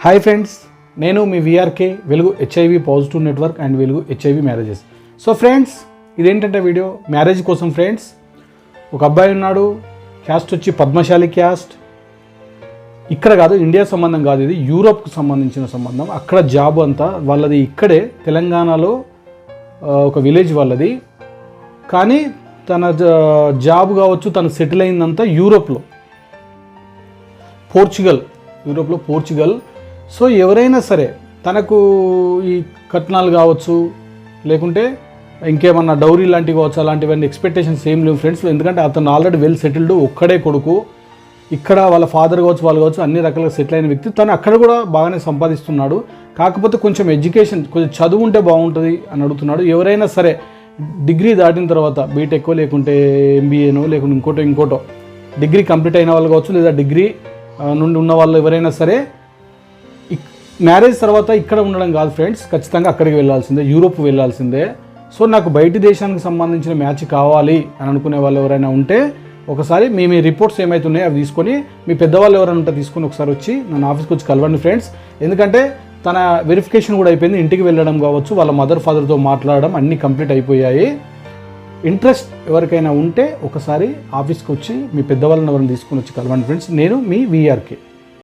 Hi friends, నేను మీ VRK వెలుగు HIV positive network and వెలుగు హెచ్ఐవి మ్యారేజెస్. సో ఫ్రెండ్స్, ఇదేంటంటే వీడియో మ్యారేజ్ కోసం ఫ్రెండ్స్. ఒక అబ్బాయి ఉన్నాడు, క్యాస్ట్ వచ్చి పద్మశాలి క్యాస్ట్. ఇక్కడ కాదు, ఇండియా సంబంధం కాదు, ఇది యూరోప్కు సంబంధించిన సంబంధం. అక్కడ జాబ్ అంతా వాళ్ళది ఇక్కడే తెలంగాణలో ఒక విలేజ్ వాళ్ళది. కానీ తన జాబ్ కావచ్చు, తను సెటిల్ అయిందంతా యూరోప్లో, పోర్చుగల్. సో ఎవరైనా సరే తనకు ఈ కట్నాలు కావచ్చు, లేకుంటే ఇంకేమన్నా డౌరీ లాంటివి కావచ్చు, అలాంటివన్నీ ఎక్స్పెక్టేషన్స్ ఏం లేవు ఫ్రెండ్స్. ఎందుకంటే అతను ఆల్రెడీ వెల్ సెటిల్డ్, ఒక్కడే కొడుకు. ఇక్కడ వాళ్ళ ఫాదర్ కావచ్చు, వాళ్ళు కావచ్చు, అన్ని రకాలుగా సెటిల్ అయిన వ్యక్తి. తను అక్కడ కూడా బాగానే సంపాదిస్తున్నాడు. కాకపోతే కొంచెం ఎడ్యుకేషన్, కొంచెం చదువు ఉంటే బాగుంటుంది అని అడుగుతున్నాడు. ఎవరైనా సరే డిగ్రీ దాటిన తర్వాత బీటెక్ లేకుంటే ఎంబీఏనో లేకుంటే ఇంకోటో డిగ్రీ కంప్లీట్ అయిన వాళ్ళు కావచ్చు, లేదా డిగ్రీ నుండి ఉన్న వాళ్ళు ఎవరైనా సరే మ్యారేజ్ తర్వాత ఇక్కడ ఉండడం కాదు ఫ్రెండ్స్, ఖచ్చితంగా అక్కడికి వెళ్ళాల్సిందే, యూరోప్ వెళ్ళాల్సిందే. సో నాకు బయటి దేశానికి సంబంధించిన మ్యాచ్ కావాలి అని అనుకునే వాళ్ళు ఎవరైనా ఉంటే ఒకసారి మీ రిపోర్ట్స్ ఏమైతున్నాయో అవి తీసుకొని, మీ పెద్దవాళ్ళు ఎవరైనా ఉంటే తీసుకొని ఒకసారి వచ్చి నన్ను ఆఫీస్కి వచ్చి కలవండి ఫ్రెండ్స్. ఎందుకంటే తన వెరిఫికేషన్ కూడా అయిపోయింది, ఇంటికి వెళ్ళడం కావచ్చు, వాళ్ళ మదర్ ఫాదర్తో మాట్లాడడం అన్నీ కంప్లీట్ అయిపోయాయి. ఇంట్రెస్ట్ ఎవరికైనా ఉంటే ఒకసారి ఆఫీస్కి వచ్చి మీ పెద్దవాళ్ళని ఎవరైనా తీసుకొని వచ్చి కలవండి ఫ్రెండ్స్. నేను మీ విఆర్కే.